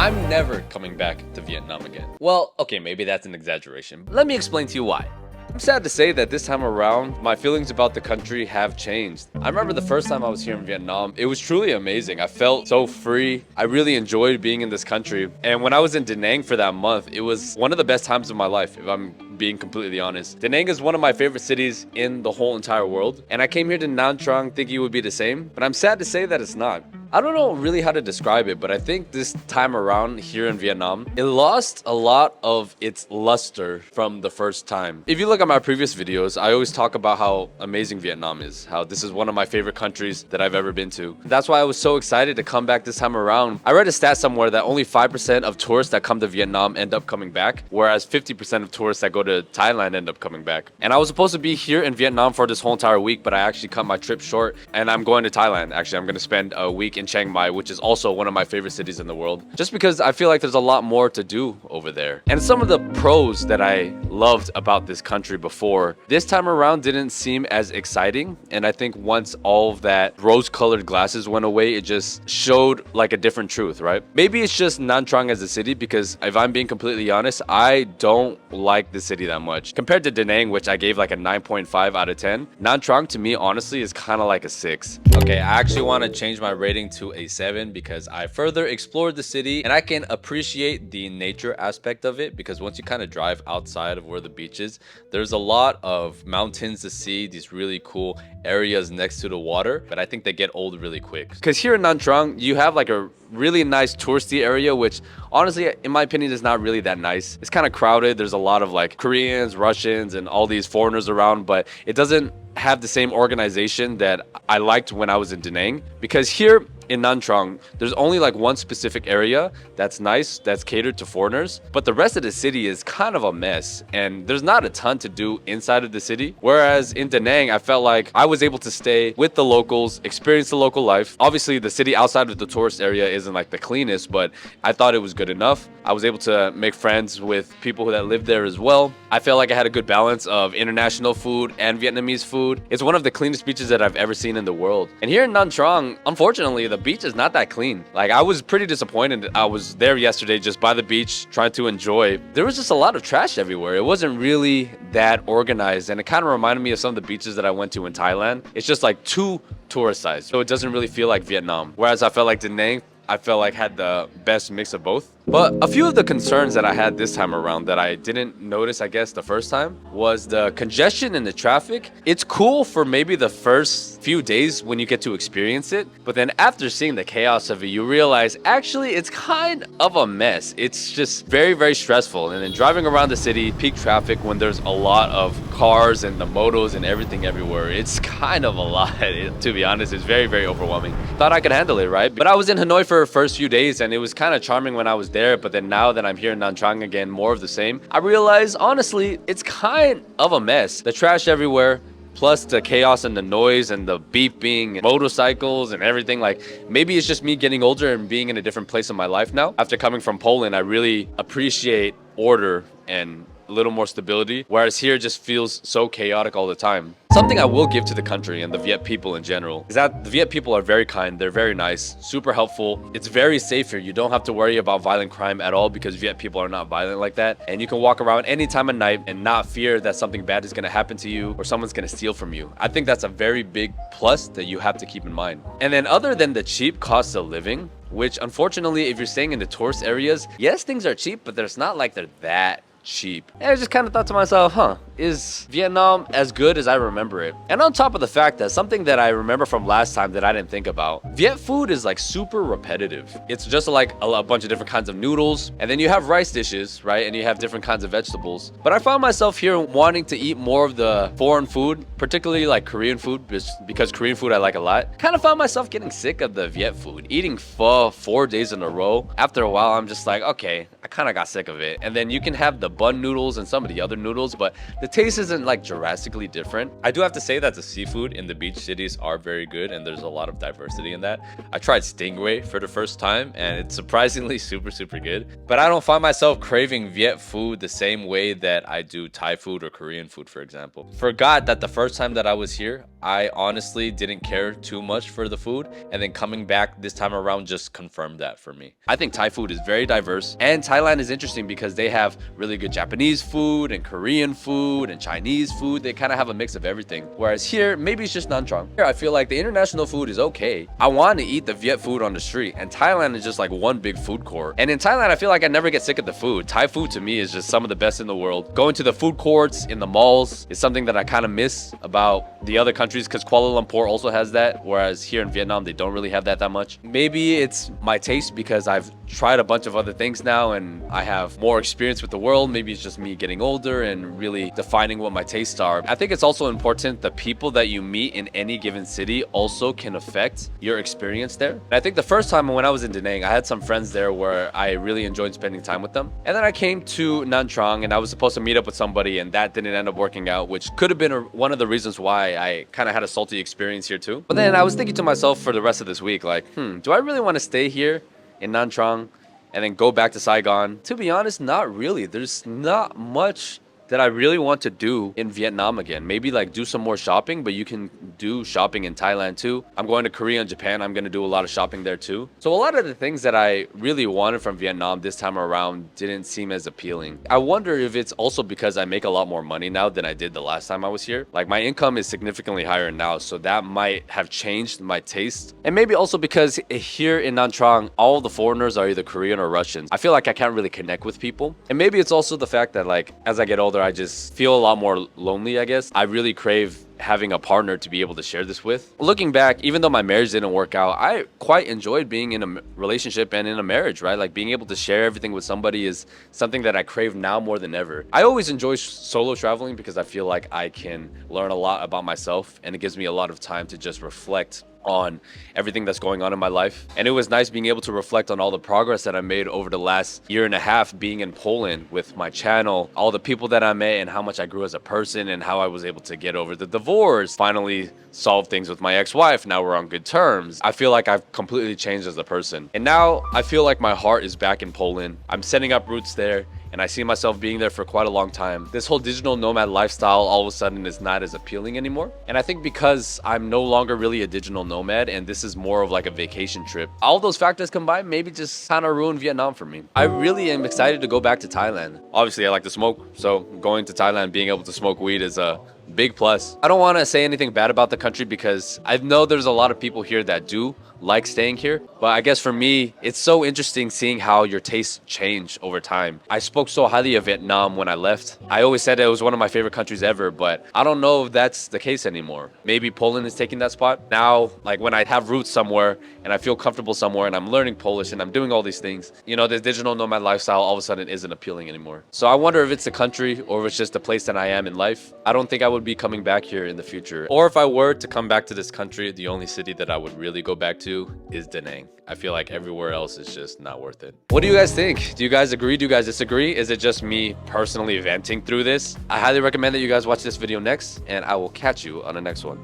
I'm never coming back to Vietnam again. Well, okay, maybe that's an exaggeration. Let me explain to you why. I'm sad to say that this time around, my feelings about the country have changed. I remember the first time I was here in Vietnam, it was truly amazing. I felt so free. I really enjoyed being in this country. And when I was in Da Nang for that month, it was one of the best times of my life, if I'm being completely honest. Da Nang is one of my favorite cities in the whole entire world. And I came here to Nha Trang thinking it would be the same, but I'm sad to say that it's not. I don't know really how to describe it, but I think this time around here in Vietnam, it lost a lot of its luster from the first time. If you look at my previous videos, I always talk about how amazing Vietnam is, how this is one of my favorite countries that I've ever been to. That's why I was so excited to come back this time around. I read a stat somewhere that only 5% of tourists that come to Vietnam end up coming back, whereas 50% of tourists that go to Thailand end up coming back. And I was supposed to be here in Vietnam for this whole entire week, but I actually cut my trip short and I'm going to Thailand. Actually, I'm going to spend a week in Chiang Mai, which is also one of my favorite cities in the world, just because I feel like there's a lot more to do over there. And some of the pros that I loved about this country before, this time around didn't seem as exciting. And I think once all of that rose-colored glasses went away, it just showed like a different truth, right? Maybe it's just Nha Trang as a city, because if I'm being completely honest, I don't like the city that much. Compared to Da Nang, which I gave like a 9.5 out of 10, Nha Trang to me honestly is kind of like a 6. Okay, I actually want to change my rating to a 7 because I further explored the city and I can appreciate the nature aspect of it, because once you kind of drive outside of where the beach is, there's a lot of mountains to see, these really cool areas next to the water, but I think they get old really quick. Because here in Nha Trang, you have like a really nice touristy area, which honestly, in my opinion, is not really that nice. It's kind of crowded. There's a lot of like Koreans, Russians, and all these foreigners around, but it doesn't have the same organization that I liked when I was in Da Nang. Because here in Nha Trang, there's only like one specific area that's nice, that's catered to foreigners, but the rest of the city is kind of a mess and there's not a ton to do inside of the city. Whereas in Da Nang, I felt like I was able to stay with the locals, experience the local life. Obviously, the city outside of the tourist area isn't like the cleanest, but I thought it was good enough. I was able to make friends with people that live there as well. I felt like I had a good balance of international food and Vietnamese food. It's one of the cleanest beaches that I've ever seen in the world. And here in Nha Trang, unfortunately, the beach is not that clean. Like, I was pretty disappointed. I was there yesterday just by the beach trying to enjoy. There was just a lot of trash everywhere. It wasn't really that organized, and it kind of reminded me of some of the beaches that I went to in Thailand. It's just like too touristized, so it doesn't really feel like Vietnam. Whereas I felt like Da Nang, I felt like had the best mix of both. But a few of the concerns that I had this time around that I didn't notice, I guess, the first time was the congestion and the traffic. It's cool for maybe the first few days when you get to experience it, but then after seeing the chaos of it, you realize actually it's kind of a mess. It's just very, very stressful. And then driving around the city, peak traffic, when there's a lot of cars and the motos and everything everywhere, it's kind of a lot. To be honest, it's very, very overwhelming. Thought I could handle it, right? But I was in Hanoi for the first few days and it was kind of charming when I was there, but then now that I'm here in Nha Trang again, more of the same, I realize honestly it's kind of a mess. The trash everywhere, plus the chaos and the noise and the beeping, motorcycles and everything. Like, maybe it's just me getting older and being in a different place in my life now. After coming from Poland, I really appreciate order and a little more stability, whereas here it just feels so chaotic all the time. Something I will give to the country and the Viet people in general is that the Viet people are very kind, they're very nice, super helpful. It's very safe here. You don't have to worry about violent crime at all because Viet people are not violent like that. And you can walk around any time of night and not fear that something bad is gonna happen to you or someone's gonna steal from you. I think that's a very big plus that you have to keep in mind. And then other than the cheap cost of living, which unfortunately, if you're staying in the tourist areas, yes, things are cheap, but it's not like they're that cheap. And I just kind of thought to myself, is Vietnam as good as I remember it? And on top of the fact that something that I remember from last time that I didn't think about, Viet food is like super repetitive. It's just like a bunch of different kinds of noodles, and then you have rice dishes, right? And you have different kinds of vegetables. But I found myself here wanting to eat more of the foreign food, particularly like Korean food, because Korean food I like a lot. Kind of found myself getting sick of the Viet food. Eating pho 4 days in a row, after a while I'm just like, okay, I kind of got sick of it. And then you can have the bun noodles and some of the other noodles, but the the taste isn't like drastically different. I do have to say that the seafood in the beach cities are very good, and there's a lot of diversity in that. I tried stingray for the first time, and it's surprisingly super good. But I don't find myself craving Viet food the same way that I do Thai food or Korean food, for example. Forgot that the first time that I was here, I honestly didn't care too much for the food, and then coming back this time around just confirmed that for me. I think Thai food is very diverse, and Thailand is interesting because they have really good Japanese food and Korean food and Chinese food. They kind of have a mix of everything. Whereas here, maybe it's just Nha Trang. Here, I feel like the international food is okay. I want to eat the Viet food on the street, and Thailand is just like one big food court. And in Thailand, I feel like I never get sick of the food. Thai food to me is just some of the best in the world. Going to the food courts in the malls is something that I kind of miss about the other countries, because Kuala Lumpur also has that, whereas here in Vietnam, they don't really have that much. Maybe it's my taste because I've tried a bunch of other things now and I have more experience with the world. Maybe it's just me getting older and really defining what my tastes are. I think it's also important the people that you meet in any given city also can affect your experience there. And I think the first time when I was in Da Nang, I had some friends there where I really enjoyed spending time with them. And then I came to Nha Trang and I was supposed to meet up with somebody, and that didn't end up working out, which could have been one of the reasons why I kind of had a salty experience here too. But then I was thinking to myself for the rest of this week, like, do I really want to stay here in Nha Trang and then go back to Saigon? To be honest, not really. There's not much that I really want to do in Vietnam again. Maybe like do some more shopping, but you can do shopping in Thailand too. I'm going to Korea and Japan. I'm going to do a lot of shopping there too. So a lot of the things that I really wanted from Vietnam this time around didn't seem as appealing. I wonder if it's also because I make a lot more money now than I did the last time I was here. Like my income is significantly higher now, so that might have changed my taste. And maybe also because here in Nha Trang, all the foreigners are either Korean or Russians. I feel like I can't really connect with people. And maybe it's also the fact that like as I get older, I just feel a lot more lonely, I guess. I really crave having a partner to be able to share this with. Looking back, even though my marriage didn't work out, I quite enjoyed being in a relationship and in a marriage, right? Like being able to share everything with somebody is something that I crave now more than ever. I always enjoy solo traveling because I feel like I can learn a lot about myself, and it gives me a lot of time to just reflect on everything that's going on in my life. And it was nice being able to reflect on all the progress that I made over the last year and a half being in Poland with my channel, all the people that I met and how much I grew as a person and how I was able to get over the divorce, finally solve things with my ex-wife. Now we're on good terms. I feel like I've completely changed as a person. And now I feel like my heart is back in Poland. I'm setting up roots there, and I see myself being there for quite a long time. This whole digital nomad lifestyle all of a sudden is not as appealing anymore. And I think because I'm no longer really a digital nomad and this is more of like a vacation trip, all those factors combined maybe just kind of ruined Vietnam for me. I really am excited to go back to Thailand. Obviously, I like to smoke, so going to Thailand, being able to smoke weed is a big plus. I don't want to say anything bad about the country because I know there's a lot of people here that do like staying here, but I guess for me, it's so interesting seeing how your tastes change over time. I spoke so highly of Vietnam when I left. I always said it was one of my favorite countries ever, but I don't know if that's the case anymore. Maybe Poland is taking that spot. Now, like when I have roots somewhere and I feel comfortable somewhere and I'm learning Polish and I'm doing all these things, you know, this digital nomad lifestyle all of a sudden isn't appealing anymore. So I wonder if it's the country or if it's just the place that I am in life. I don't think I would be coming back here in the future. Or if I were to come back to this country, the only city that I would really go back to is Da Nang. I feel like everywhere else is just not worth it. What do you guys think? Do you guys agree? Do you guys disagree? Is it just me personally venting through this? I highly recommend that you guys watch this video next, and I will catch you on the next one.